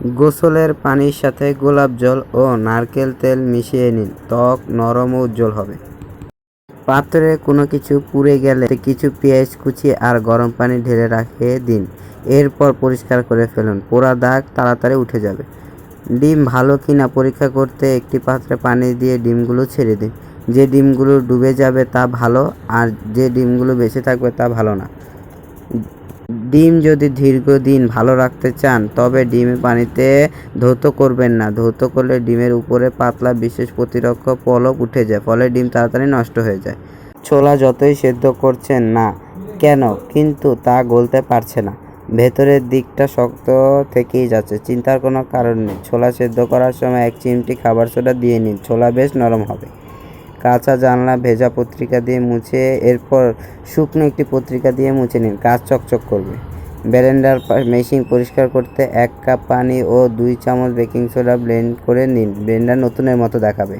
গোসলের পানির সাথে গোলাপ জল ও নারকেল তেল মিশিয়ে নিন, ত্বক নরম ও উজ্জ্বল হবে। পাত্রে কোনো কিছু পুড়ে গেলে কিছু পেঁয়াজ কুচি আর গরম পানি ঢেলে রেখে দিন, এরপর পরিষ্কার করে ফেলুন, পোড়া দাগ তাড়াতাড়ি উঠে যাবে। ডিম ভালো কিনা পরীক্ষা করতে একটি পাত্রে পানি দিয়ে ডিমগুলো ছেড়ে দিন। যে ডিমগুলো ডুবে যাবে তা ভালো, আর যে ডিমগুলো বেঁচে থাকবে তা ভালো না। ডিম যদি দীর্ঘদিন ভালো রাখতে চান তবে ডিম পানিতে ধৌত করবেন না। ধৌত করলে ডিমের উপরে পাতলা বিশেষ প্রতিরক্ষা পলক উঠে যায়, ফলে ডিম তাড়াতাড়ি নষ্ট হয়ে যায়। ছোলা যতই সেদ্ধ করছেন না কেন কিন্তু তা গলতে পারছে না, ভেতরের দিকটা শক্ত থেকেই যাচ্ছে। চিন্তার কোনো কারণ নেই। ছোলা সেদ্ধ করার সময় 1 চিমটি খাবার সোডা দিয়ে নিন, ছোলা বেশ নরম হবে। কাঁচা জানলা ভেজা পত্রিকা দিয়ে মুছে এরপর শুকনো একটি পত্রিকা দিয়ে মুছে নিন, কাঁচ চকচক করবে। ব্লেন্ডার মেশিন পরিষ্কার করতে 1 কাপ পানি ও 2 চামচ বেকিং সোডা ব্লেন্ড করে নিন, ব্লেন্ডার নতুনের মতো দেখাবে।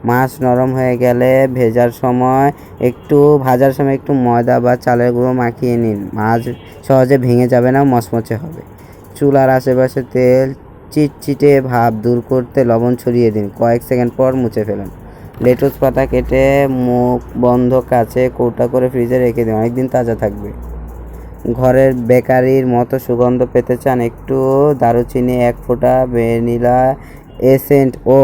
মাছ নরম হয়ে গেলে ভাজার সময় একটু ময়দা বা চালের গুঁড়ো মাখিয়ে নিন, মাছ সহজে ভেঙে যাবে না, মচমচে হবে। চুলার আশেপাশে তেল চিটচিটে ভাব দূর করতে লবণ ছড়িয়ে দিন, কয়েক সেকেন্ড পর মুছে ফেলুন। লেটুস পাতা কেটে মুখ বন্ধ কাচে কৌটা করে ফ্রিজে রেখে দিন, অনেকদিন তাজা থাকবে। ঘরের বেকারির মতো সুগন্ধ পেতে চান? একটু দারুচিনি, 1 ফোঁটা ভ্যানিলা এসেন্স ও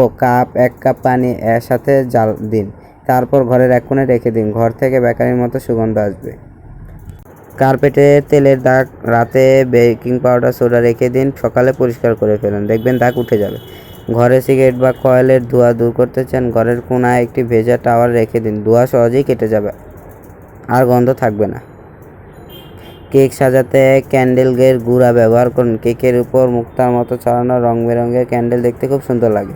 1 কাপ পানি এর সাথে জ্বাল দিন, তারপর ঘরের এক কোণে রেখে দিন, ঘর থেকে বেকারির মতো সুগন্ধ আসবে। কার্পেটে তেলের দাগ রাতে বেকিং পাউডার সোডা রেখে দিন, সকালে পরিষ্কার করে ফেলুন, দেখবেন দাগ উঠে যাবে। ঘরে সিগারেট বা কয়েলের ধোঁয়া দূর করতে চান? ঘরের কোণায় একটি ভেজা টাওয়াল রেখে দিন, ধোঁয়া সহজেই কেটে যাবে আর গন্ধ থাকবে না। কেক সাজাতে ক্যান্ডেলের গুঁড়া ব্যবহার করুন, কেকের উপর মুক্তার মতো ছড়ানো রং বেরঙের ক্যান্ডেল দেখতে খুব সুন্দর লাগে।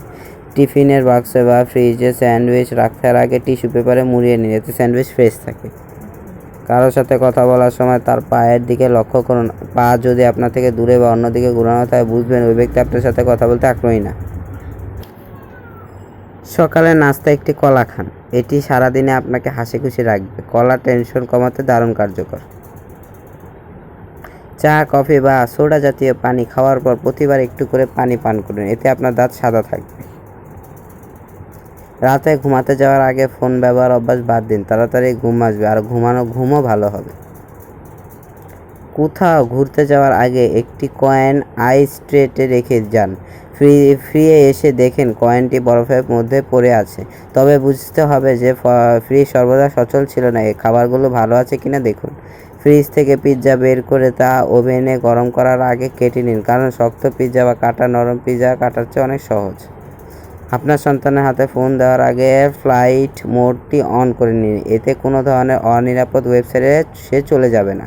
টিফিনের বাক্সে বা ফ্রিজে স্যান্ডউইচ রাখার আগে টিস্যু পেপারে মুড়িয়ে নিন, এতে স্যান্ডউইচ ফ্রেশ থাকে। কারোর সাথে কথা বলার সময় তার পায়ের দিকে লক্ষ্য করুন, পা যদি আপনার থেকে দূরে বা অন্যদিকে ঘোরানো থাকে বুঝবেন ওই ব্যক্তি আপনার সাথে কথা বলতে আগ্রহী না। সকালে নাস্তায় একটি কলা খান, এটি সারাদিনে আপনাকে হাসি খুশি রাখবে। কলা টেনশন কমাতে দারুণ কার্যকর। চা, কফি বা সোডা জাতীয় পানি খাওয়ার পর প্রতিবার একটু করে পানি পান করুন, এতে আপনার দাঁত সাদা থাকবে। রাতে ঘুমাতে যাওয়ার আগে ফোন ব্যবহার অভ্যাস বাদ দিন, তাড়াতাড়ি ঘুম আসবে আর ঘুমও ভালো হবে। কোথাও ঘুরতে যাওয়ার আগে একটি কয়েন আইস ট্রেতে রেখে যান, ফিরে এসে দেখেন কয়েনটি বরফের মধ্যে পড়ে আছে, তবে বুঝতে হবে যে ফ্রিজ সর্বদা সচল ছিল না, এই খাবারগুলো ভালো আছে কিনা দেখুন। ফ্রিজ থেকে পিৎজা বের করে তা ওভেনে গরম করার আগে কেটে নিন, কারণ শক্ত পিৎজা বা নরম পিৎজা কাটার চেয়ে অনেক সহজ। আপনার সন্তানের হাতে ফোন দেওয়ার আগে ফ্লাইট মোডটি অন করে নিন, এতে কোনো ধরনের অনিরাপদ ওয়েবসাইটে সে চলে যাবে না।